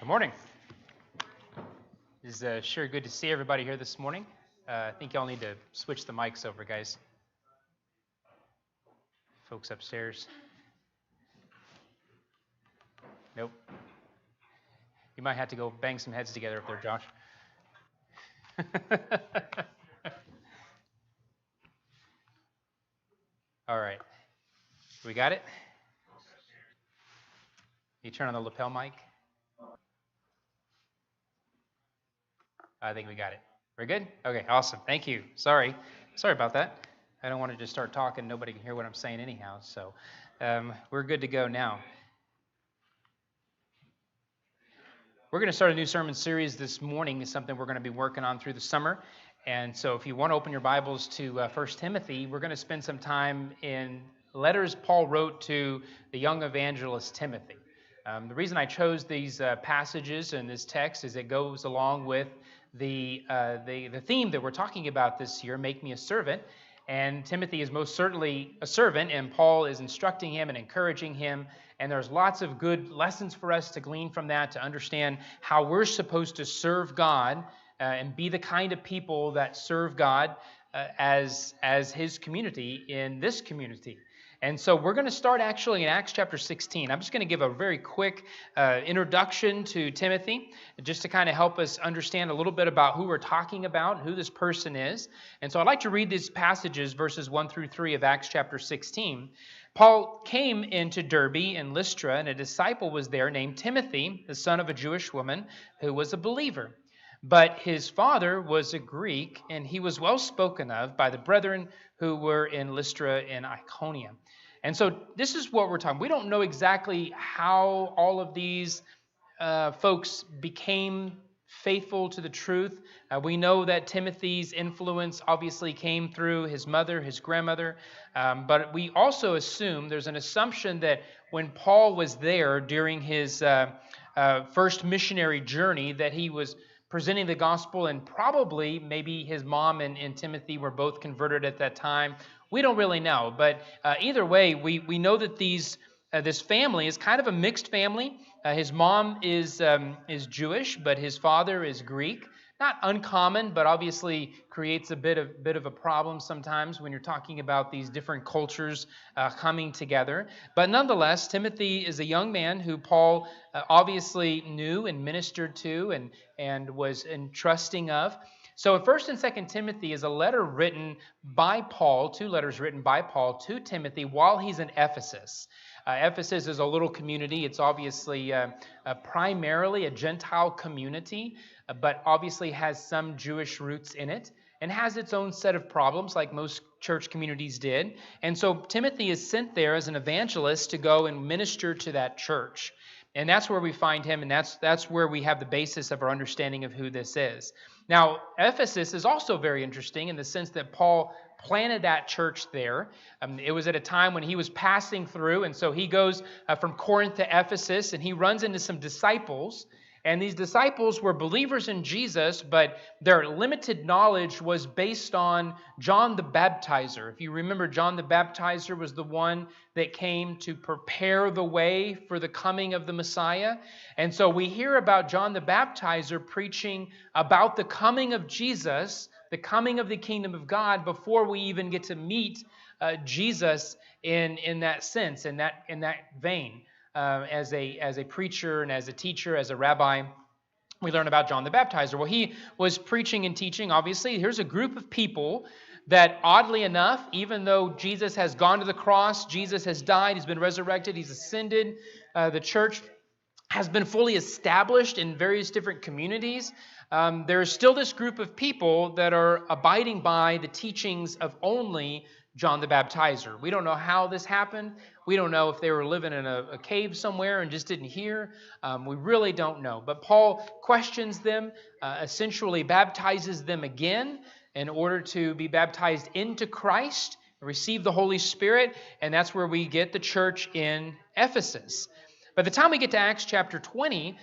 Good morning. It's sure good to see everybody here this morning. I think y'all need to switch the mics over, guys. Folks upstairs. Nope. You might have to go bang some heads together up there, Josh. All right. We got it? You turn on the lapel mic? I think we got it. We're good? Okay, awesome. Thank you. Sorry about that. I don't want to just start talking. Nobody can hear what I'm saying anyhow. So we're good to go now. We're going to start a new sermon series this morning. It's something we're going to be working on through the summer. And so if you want to open your Bibles to 1 Timothy, we're going to spend some time in letters Paul wrote to the young evangelist Timothy. The reason I chose these passages and this text is it goes along with the theme that we're talking about this year, Make Me a Servant. And Timothy is most certainly a servant, and Paul is instructing him and encouraging him. And there's lots of good lessons for us to glean from that, to understand how we're supposed to serve God and be the kind of people that serve God as His community in this community. And so we're going to start actually in Acts chapter 16. I'm just going to give a very quick introduction to Timothy, just to kind of help us understand a little bit about who we're talking about, who this person is. And so I'd like to read these passages, verses 1 through 3 of Acts chapter 16. Paul came into Derbe in Lystra, and a disciple was there named Timothy, the son of a Jewish woman who was a believer. But his father was a Greek, and he was well spoken of by the brethren who were in Lystra and Iconium. And so this is what we're talking. We don't know exactly how all of these folks became faithful to the truth. We know that Timothy's influence obviously came through his mother, his grandmother. But we also assume, there's an assumption that when Paul was there during his first missionary journey, that he was presenting the gospel, and probably maybe his mom and Timothy were both converted at that time. We don't really know, but either way, we know that this family is kind of a mixed family. His mom is Jewish, but his father is Greek. Not uncommon, but obviously creates a bit of a problem sometimes when you're talking about these different cultures coming together. But nonetheless, Timothy is a young man who Paul obviously knew and ministered to and was entrusting of. So 1 and 2 Timothy is a letter written by Paul, two letters written by Paul to Timothy while he's in Ephesus. Ephesus is a little community. It's obviously primarily a Gentile community, but obviously has some Jewish roots in it and has its own set of problems like most church communities did. And so Timothy is sent there as an evangelist to go and minister to that church. And that's where we find him, and that's where we have the basis of our understanding of who this is. Now, Ephesus is also very interesting in the sense that Paul planted that church there. It was at a time when he was passing through, and so he goes from Corinth to Ephesus, and he runs into some disciples. And these disciples were believers in Jesus, but their limited knowledge was based on John the Baptizer. If you remember, John the Baptizer was the one that came to prepare the way for the coming of the Messiah. And so we hear about John the Baptizer preaching about the coming of Jesus, the coming of the kingdom of God, before we even get to meet Jesus in that sense, in that vein. As a preacher and as a teacher, as a rabbi, we learn about John the Baptizer. Well, he was preaching and teaching, obviously. Here's a group of people that, oddly enough, even though Jesus has gone to the cross, Jesus has died, he's been resurrected, he's ascended, the church has been fully established in various different communities, there is still this group of people that are abiding by the teachings of only John the Baptizer. We don't know how this happened. We don't know if they were living in a cave somewhere and just didn't hear. We really don't know. But Paul questions them, essentially baptizes them again in order to be baptized into Christ, receive the Holy Spirit, and that's where we get the church in Ephesus. By the time we get to Acts chapter 20,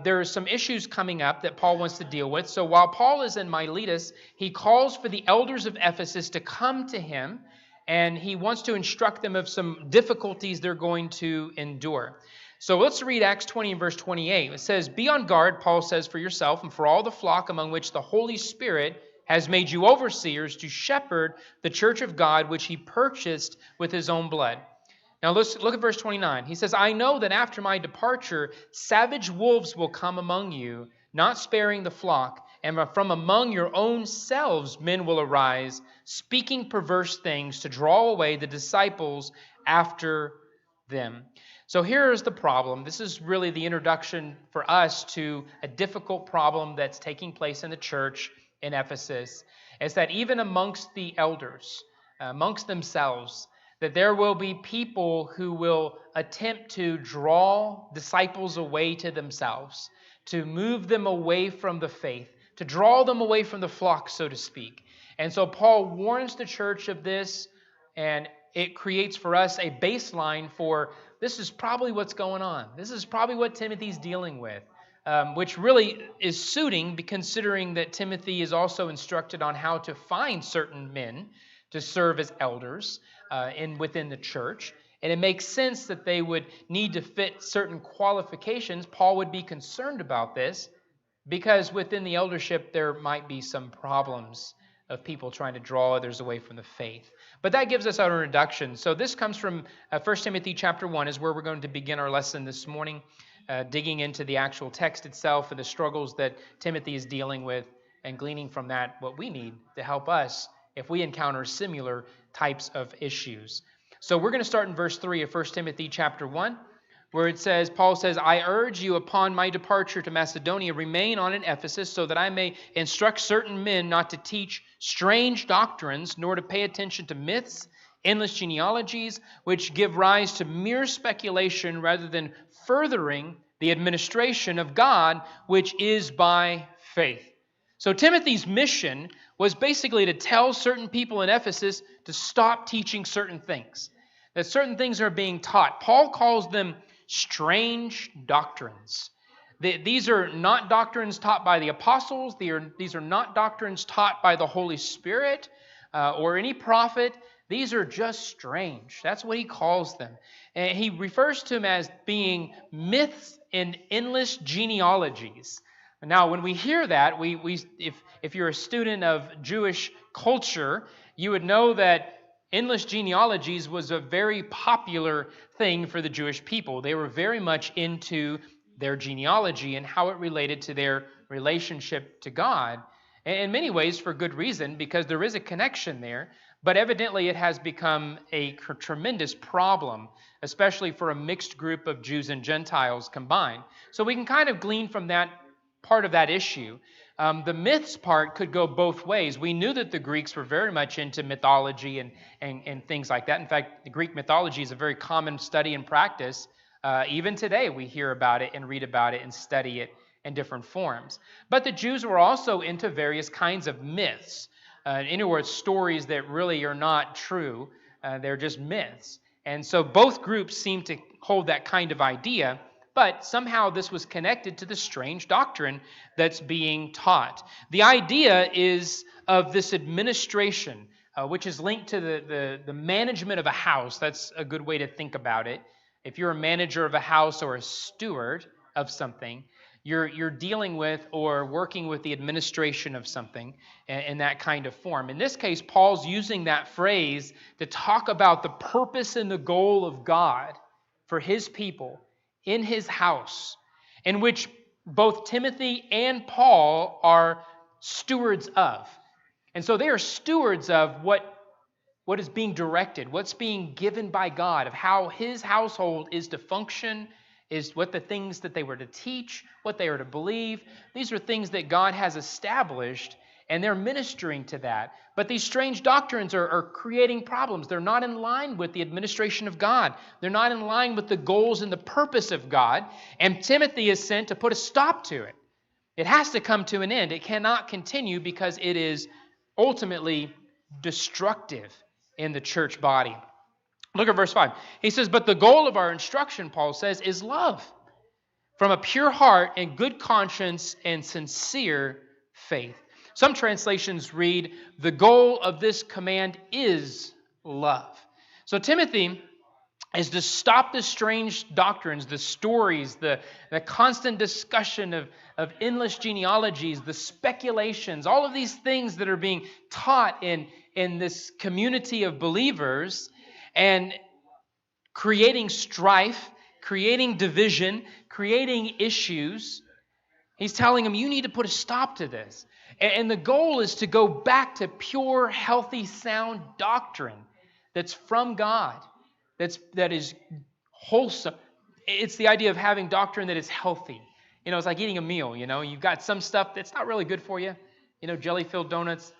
there are some issues coming up that Paul wants to deal with. So while Paul is in Miletus, he calls for the elders of Ephesus to come to him and he wants to instruct them of some difficulties they're going to endure. So let's read Acts 20 and verse 28. It says, "Be on guard," Paul says, "for yourself and for all the flock among which the Holy Spirit has made you overseers to shepherd the church of God, which he purchased with his own blood." Now let's look at verse 29. He says, "I know that after my departure, savage wolves will come among you, not sparing the flock. And from among your own selves men will arise, speaking perverse things to draw away the disciples after them." So here is the problem. This is really the introduction for us to a difficult problem that's taking place in the church in Ephesus. Is that even amongst the elders, amongst themselves, that there will be people who will attempt to draw disciples away to themselves, to move them away from the faith, to draw them away from the flock, so to speak. And so Paul warns the church of this, and it creates for us a baseline for this is probably what's going on. This is probably what Timothy's dealing with, which really is suiting, considering that Timothy is also instructed on how to find certain men to serve as elders within the church. And it makes sense that they would need to fit certain qualifications. Paul would be concerned about this because within the eldership there might be some problems of people trying to draw others away from the faith. But that gives us our introduction. So this comes from 1 Timothy chapter 1 is where we're going to begin our lesson this morning, digging into the actual text itself and the struggles that Timothy is dealing with, and gleaning from that what we need to help us if we encounter similar types of issues. So we're going to start in verse 3 of 1 Timothy chapter 1, where it says, Paul says, "I urge you upon my departure to Macedonia, remain on in Ephesus, so that I may instruct certain men not to teach strange doctrines, nor to pay attention to myths, endless genealogies, which give rise to mere speculation rather than furthering the administration of God, which is by faith." So Timothy's mission was basically to tell certain people in Ephesus to stop teaching certain things, that certain things are being taught. Paul calls them strange doctrines. These are not doctrines taught by the apostles. These are not doctrines taught by the Holy Spirit or any prophet. These are just strange. That's what he calls them. And he refers to them as being myths and endless genealogies. Now, when we hear that, if you're a student of Jewish culture, you would know that endless genealogies was a very popular thing for the Jewish people. They were very much into their genealogy and how it related to their relationship to God. In many ways, for good reason, because there is a connection there. But evidently, it has become a tremendous problem, especially for a mixed group of Jews and Gentiles combined. So we can kind of glean from that part of that issue. The myths part could go both ways. We knew that the Greeks were very much into mythology and things like that. In fact, the Greek mythology is a very common study and practice. Even today, we hear about it and read about it and study it in different forms. But the Jews were also into various kinds of myths. In other words, stories that really are not true. They're just myths. And so both groups seem to hold that kind of idea. But somehow this was connected to the strange doctrine that's being taught. The idea is of this administration, which is linked to the management of a house. That's a good way to think about it. If you're a manager of a house or a steward of something, you're dealing with or working with the administration of something in that kind of form. In this case, Paul's using that phrase to talk about the purpose and the goal of God for his people in his house, in which both Timothy and Paul are stewards of. And so they are stewards of what is being directed, what's being given by God, of how his household is to function, is what the things that they were to teach, what they are to believe. These are things that God has established, and they're ministering to that. But these strange doctrines are creating problems. They're not in line with the administration of God. They're not in line with the goals and the purpose of God. And Timothy is sent to put a stop to it. It has to come to an end. It cannot continue because it is ultimately destructive in the church body. Look at verse 5. He says, "But the goal of our instruction," Paul says, "is love from a pure heart and good conscience and sincere faith." Some translations read, "The goal of this command is love. So Timothy is to stop the strange doctrines, the stories, the constant discussion of endless genealogies, the speculations, all of these things that are being taught in this community of believers, and creating strife, creating division, creating issues. He's telling them, you need to put a stop to this. And the goal is to go back to pure, healthy, sound doctrine that's from God, that is wholesome. It's the idea of having doctrine that is healthy. It's like eating a meal, You've got some stuff that's not really good for you. Jelly-filled donuts,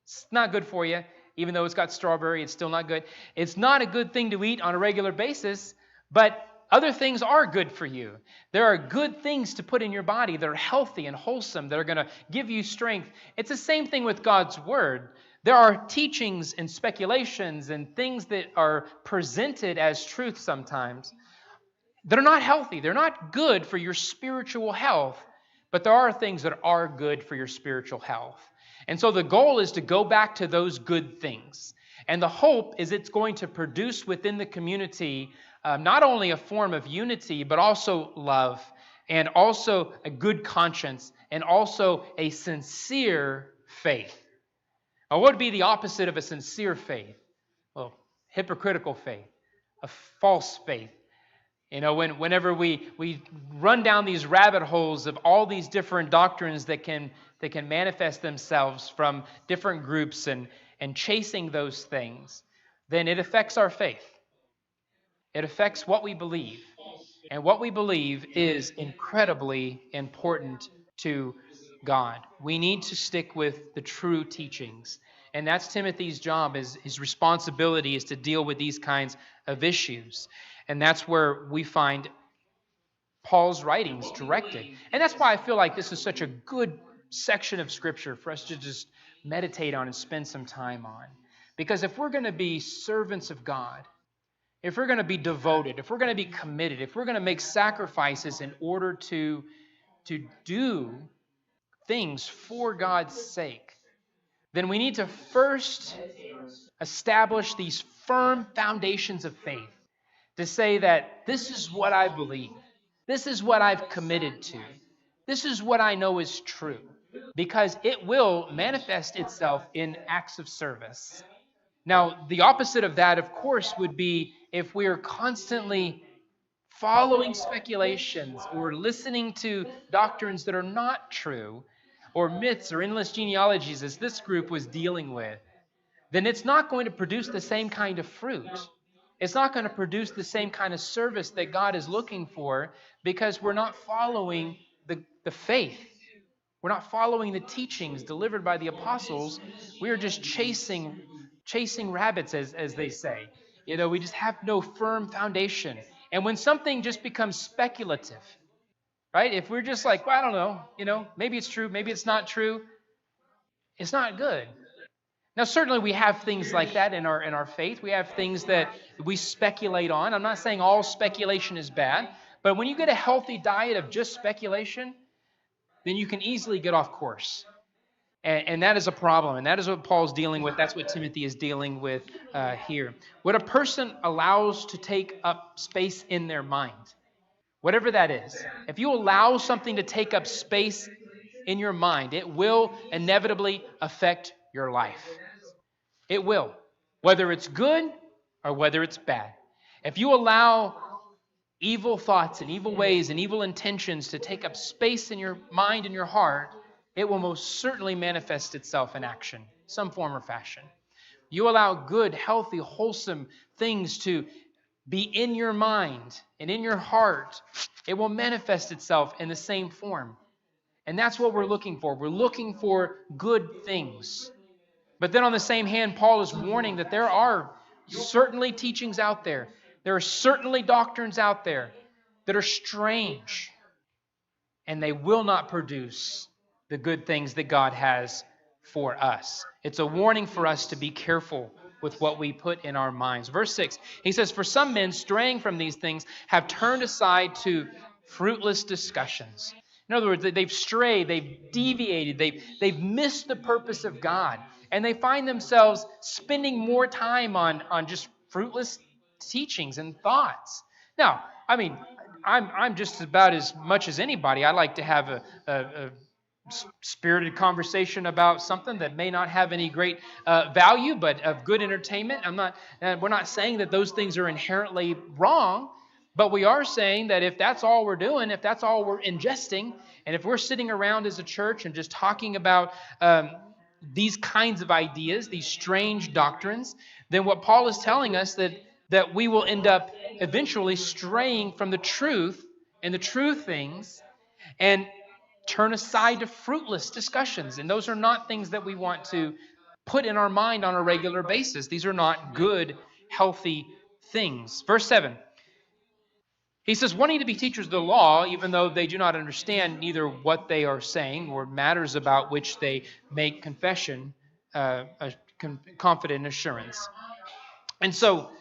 it's not good for you. Even though it's got strawberry, it's still not good. It's not a good thing to eat on a regular basis, but other things are good for you. There are good things to put in your body that are healthy and wholesome, that are going to give you strength. It's the same thing with God's Word. There are teachings and speculations and things that are presented as truth sometimes that are not healthy. They're not good for your spiritual health, but there are things that are good for your spiritual health. And so the goal is to go back to those good things. And the hope is it's going to produce within the community not only a form of unity, but also love, and also a good conscience, and also a sincere faith. Now, what would be the opposite of a sincere faith? Well, hypocritical faith, a false faith. Whenever we run down these rabbit holes of all these different doctrines that can manifest themselves from different groups and chasing those things, then it affects our faith. It affects what we believe. And what we believe is incredibly important to God. We need to stick with the true teachings. And that's Timothy's job. His responsibility is to deal with these kinds of issues. And that's where we find Paul's writings directed. And that's why I feel like this is such a good section of Scripture for us to just meditate on and spend some time on. Because if we're going to be servants of God, if we're going to be devoted, if we're going to be committed, if we're going to make sacrifices in order to do things for God's sake, then we need to first establish these firm foundations of faith to say that this is what I believe. This is what I've committed to. This is what I know is true, because it will manifest itself in acts of service. Now, the opposite of that, of course, would be if we are constantly following speculations or listening to doctrines that are not true, or myths or endless genealogies, as this group was dealing with, then it's not going to produce the same kind of fruit. It's not going to produce the same kind of service that God is looking for, because we're not following the faith. We're not following the teachings delivered by the apostles. We are just chasing rabbits, as they say. We just have no firm foundation. And when something just becomes speculative, right? If we're just like, well, I don't know, maybe it's true, maybe it's not true, it's not good. Now, certainly we have things like that in our faith. We have things that we speculate on. I'm not saying all speculation is bad, but when you get a healthy diet of just speculation, then you can easily get off course. And that is a problem, and that is what Paul's dealing with. That's what Timothy is dealing with here. What a person allows to take up space in their mind, whatever that is, if you allow something to take up space in your mind, it will inevitably affect your life. It will, whether it's good or whether it's bad. If you allow evil thoughts and evil ways and evil intentions to take up space in your mind and your heart, it will most certainly manifest itself in action, some form or fashion. You allow good, healthy, wholesome things to be in your mind and in your heart, it will manifest itself in the same form. And that's what we're looking for. We're looking for good things. But then on the same hand, Paul is warning that there are certainly teachings out there. There are certainly doctrines out there that are strange, and they will not produce the good things that God has for us. It's a warning for us to be careful with what we put in our minds. Verse 6, he says, "For some men straying from these things have turned aside to fruitless discussions." In other words, they've strayed, they've deviated, they've missed the purpose of God. and they find themselves spending more time on just fruitless teachings and thoughts. Now, I mean, I'm just about as much as anybody. I like to have a spirited conversation about something that may not have any great value, but of good entertainment. We're not saying that those things are inherently wrong, but we are saying that if that's all we're doing, if that's all we're ingesting, and if we're sitting around as a church and just talking about these kinds of ideas, these strange doctrines, then what Paul is telling us that we will end up eventually straying from the truth and the true things, and turn aside to fruitless discussions. And those are not things that we want to put in our mind on a regular basis. These are not good, healthy things. Verse 7, he says, wanting to be teachers of the law, even though they do not understand neither what they are saying or matters about which they make confession, confident assurance. And so,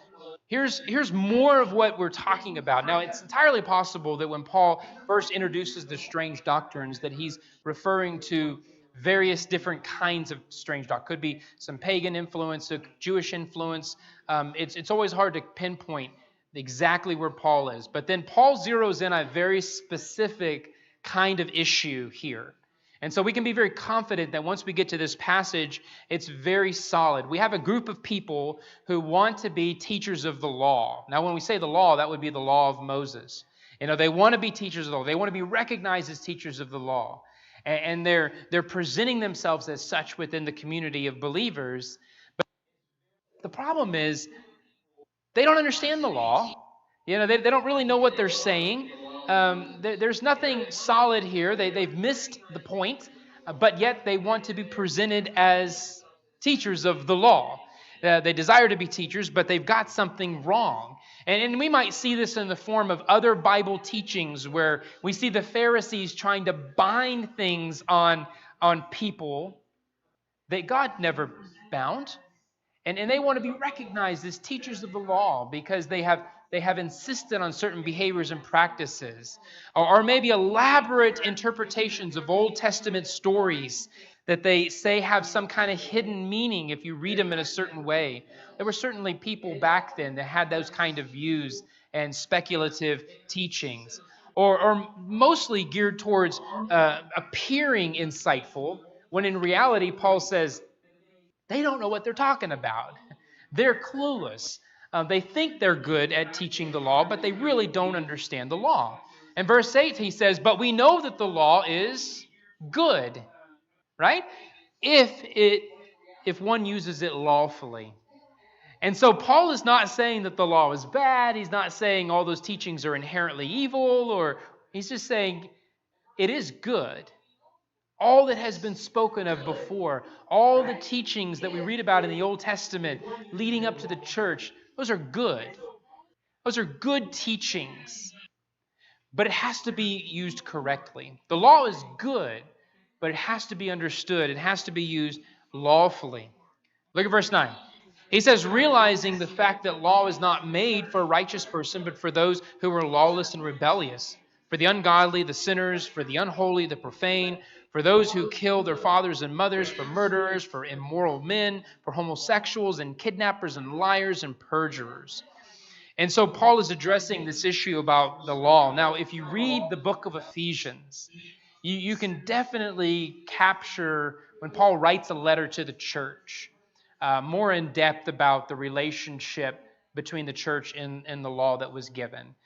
Here's more of what we're talking about. Now, it's entirely possible that when Paul first introduces the strange doctrines, that he's referring to various different kinds of strange doctrine. Could be some pagan influence, a Jewish influence. It's always hard to pinpoint exactly where Paul is. But then Paul zeroes in on a very specific kind of issue here. And so we can be very confident that once we get to this passage, it's very solid. We have a group of people who want to be teachers of the law. Now, when we say the law, that would be the law of Moses. They want to be teachers of the law. They want to be recognized as teachers of the law. And they're presenting themselves as such within the community of believers. But the problem is they don't understand the law. They don't really know what they're saying. There's nothing solid here. They've missed the point, but yet they want to be presented as teachers of the law. They desire to be teachers, but they've got something wrong. And we might see this in the form of other Bible teachings where we see the Pharisees trying to bind things on people that God never bound. And they want to be recognized as teachers of the law because they have insisted on certain behaviors and practices, or maybe elaborate interpretations of Old Testament stories that they say have some kind of hidden meaning if you read them in a certain way. There were certainly people back then that had those kind of views and speculative teachings, or mostly geared towards appearing insightful, when in reality, Paul says, they don't know what they're talking about. They're clueless. They think they're good at teaching the law, but they really don't understand the law. In verse 8, he says, but we know that the law is good, right? If one uses it lawfully. And so Paul is not saying that the law is bad. He's not saying all those teachings are inherently evil, or he's just saying it is good. All that has been spoken of before, all the teachings that we read about in the Old Testament leading up to the church, those are good. Those are good teachings. But it has to be used correctly. The law is good, but it has to be understood. It has to be used lawfully. Look at verse 9. He says, realizing the fact that law is not made for a righteous person, but for those who are lawless and rebellious, for the ungodly, the sinners, for the unholy, the profane, for those who kill their fathers and mothers, for murderers, for immoral men, for homosexuals and kidnappers and liars and perjurers. And so Paul is addressing this issue about the law. Now, if you read the book of Ephesians, you can definitely capture when Paul writes a letter to the church, more in depth about the relationship between the church and the law that was given.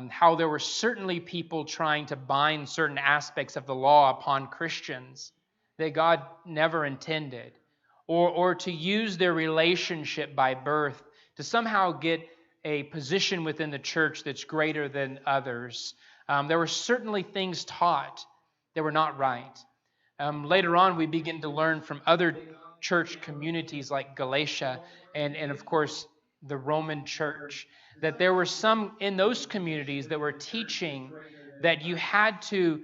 How there were certainly people trying to bind certain aspects of the law upon Christians that God never intended, or to use their relationship by birth to somehow get a position within the church that's greater than others. There were certainly things taught that were not right. Later on, we begin to learn from other church communities like Galatia and of course, the Roman church, that there were some in those communities that were teaching that you had to,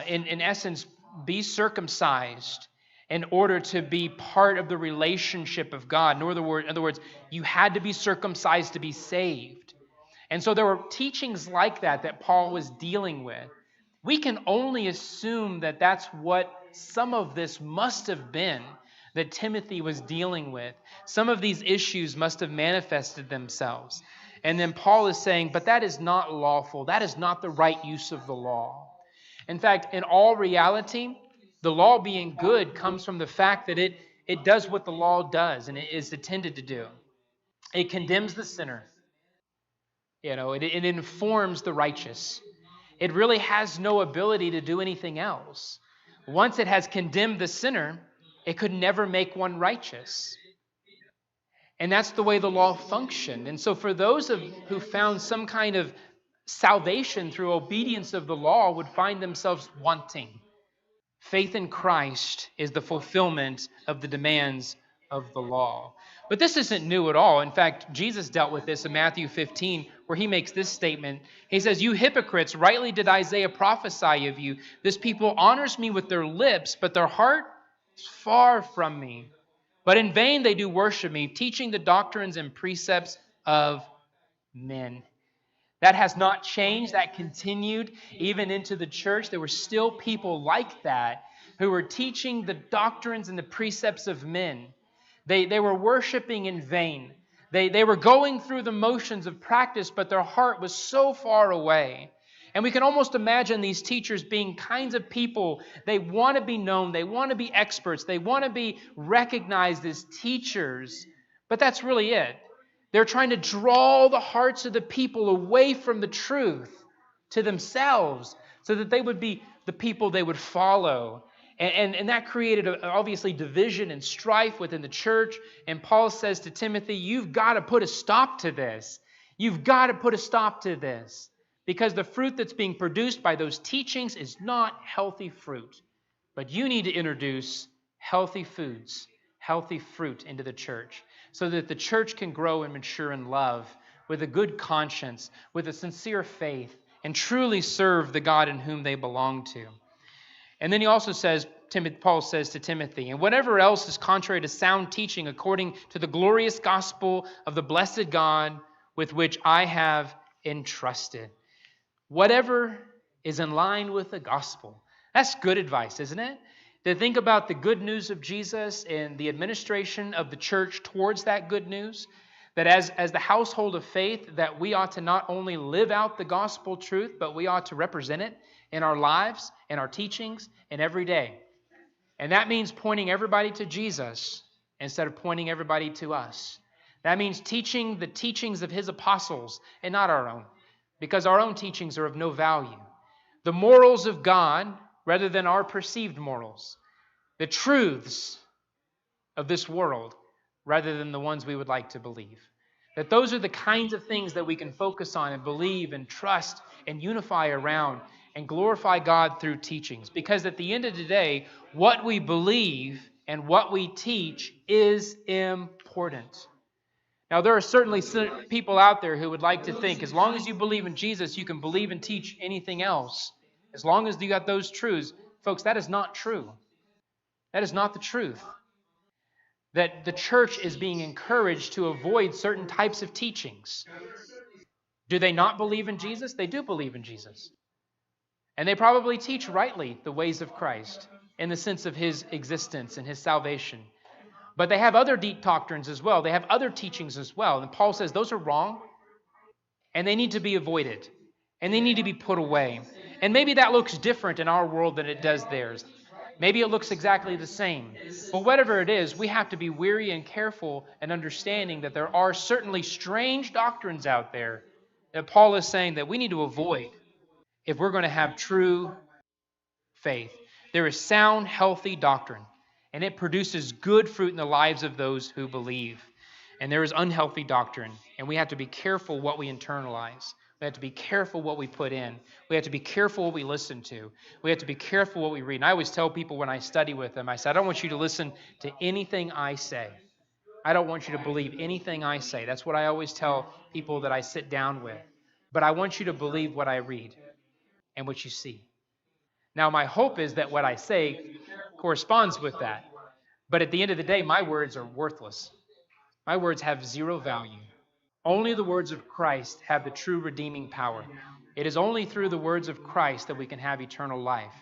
in essence, be circumcised in order to be part of the relationship of God. In other words, you had to be circumcised to be saved. And so there were teachings like that Paul was dealing with. We can only assume that that's what some of this must have been. that Timothy was dealing with. Some of these issues must have manifested themselves. And then Paul is saying, but that is not lawful. That is not the right use of the law. In fact, in all reality, the law being good comes from the fact that it does what the law does and it is intended to do. It condemns the sinner. It informs the righteous. It really has no ability to do anything else. Once it has condemned the sinner, it could never make one righteous. And that's the way the law functioned. And so for those who found some kind of salvation through obedience of the law would find themselves wanting. Faith in Christ is the fulfillment of the demands of the law. But this isn't new at all. In fact, Jesus dealt with this in Matthew 15, where he makes this statement. He says, "You hypocrites, rightly did Isaiah prophesy of you. This people honors me with their lips, but their heart is far from me. But in vain they do worship me, teaching the doctrines and precepts of men." That has not changed. That continued even into the church. There were still people like that who were teaching the doctrines and the precepts of men. They were worshiping in vain. They were going through the motions of practice, but their heart was so far away. And we can almost imagine these teachers being kinds of people. They want to be known. They want to be experts. They want to be recognized as teachers. But that's really it. They're trying to draw the hearts of the people away from the truth to themselves so that they would be the people they would follow. And that created, obviously, division and strife within the church. And Paul says to Timothy, you've got to put a stop to this. You've got to put a stop to this. Because the fruit that's being produced by those teachings is not healthy fruit. But you need to introduce healthy foods, healthy fruit into the church, so that the church can grow and mature in love, with a good conscience, with a sincere faith, and truly serve the God in whom they belong to. And then he also says, Paul says to Timothy, and whatever else is contrary to sound teaching according to the glorious gospel of the blessed God with which I have entrusted. Whatever is in line with the gospel. That's good advice, isn't it? To think about the good news of Jesus and the administration of the church towards that good news, that as the household of faith, that we ought to not only live out the gospel truth, but we ought to represent it in our lives, in our teachings, and every day. And that means pointing everybody to Jesus instead of pointing everybody to us. That means teaching the teachings of his apostles and not our own, because our own teachings are of no value. The morals of God rather than our perceived morals. The truths of this world rather than the ones we would like to believe. That those are the kinds of things that we can focus on and believe and trust and unify around and glorify God through teachings. Because at the end of the day, what we believe and what we teach is important. Now, there are certainly people out there who would like to think, as long as you believe in Jesus, you can believe and teach anything else. As long as you got those truths. Folks, that is not true. That is not the truth. That the church is being encouraged to avoid certain types of teachings. Do they not believe in Jesus? They do believe in Jesus. And they probably teach rightly the ways of Christ in the sense of his existence and his salvation. But they have other deep doctrines as well. They have other teachings as well. And Paul says those are wrong, and they need to be avoided, and they need to be put away. And maybe that looks different in our world than it does theirs. Maybe it looks exactly the same. But whatever it is, we have to be wary and careful and understanding that there are certainly strange doctrines out there that Paul is saying that we need to avoid if we're going to have true faith. There is sound, healthy doctrine, and it produces good fruit in the lives of those who believe. And there is unhealthy doctrine, and we have to be careful what we internalize. We have to be careful what we put in. We have to be careful what we listen to. We have to be careful what we read. And I always tell people when I study with them, I say, I don't want you to listen to anything I say. I don't want you to believe anything I say. That's what I always tell people that I sit down with. But I want you to believe what I read and what you see. Now, my hope is that what I say corresponds with that. But at the end of the day, my words are worthless. My words have zero value. Only the words of Christ have the true redeeming power. It is only through the words of Christ that we can have eternal life.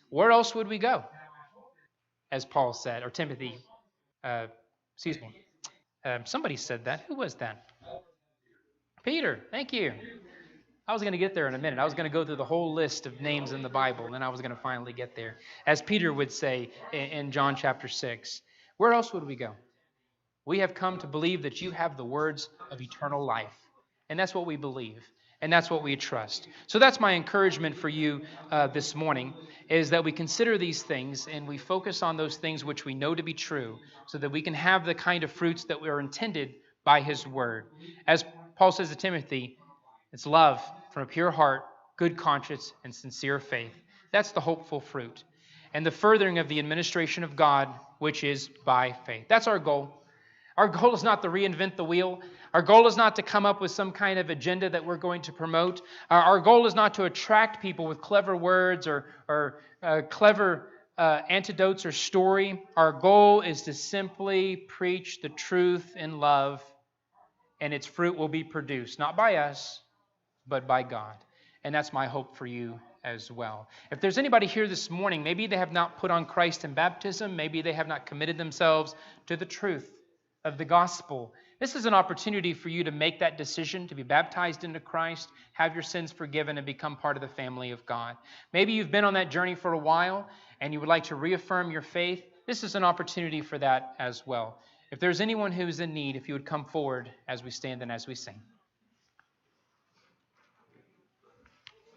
Where else would we go? As Paul said, or Timothy Excuse me. Somebody said that. Who was that? Peter. Thank you. I was going to get there in a minute. I was going to go through the whole list of names in the Bible, and then I was going to finally get there. As Peter would say in John chapter 6. Where else would we go? We have come to believe that you have the words of eternal life. And that's what we believe. And that's what we trust. So that's my encouragement for you this morning, is that we consider these things and we focus on those things which we know to be true, so that we can have the kind of fruits that we are intended by His Word. As Paul says to Timothy, it's love from a pure heart, good conscience, and sincere faith. That's the hopeful fruit. And the furthering of the administration of God, which is by faith. That's our goal. Our goal is not to reinvent the wheel. Our goal is not to come up with some kind of agenda that we're going to promote. Our goal is not to attract people with clever words or clever antidotes or story. Our goal is to simply preach the truth in love, and its fruit will be produced, not by us, but by God. And that's my hope for you as well. If there's anybody here this morning, maybe they have not put on Christ in baptism, maybe they have not committed themselves to the truth of the gospel, this is an opportunity for you to make that decision, to be baptized into Christ, have your sins forgiven, and become part of the family of God. Maybe you've been on that journey for a while and you would like to reaffirm your faith. This is an opportunity for that as well. If there's anyone who is in need, if you would come forward as we stand and as we sing.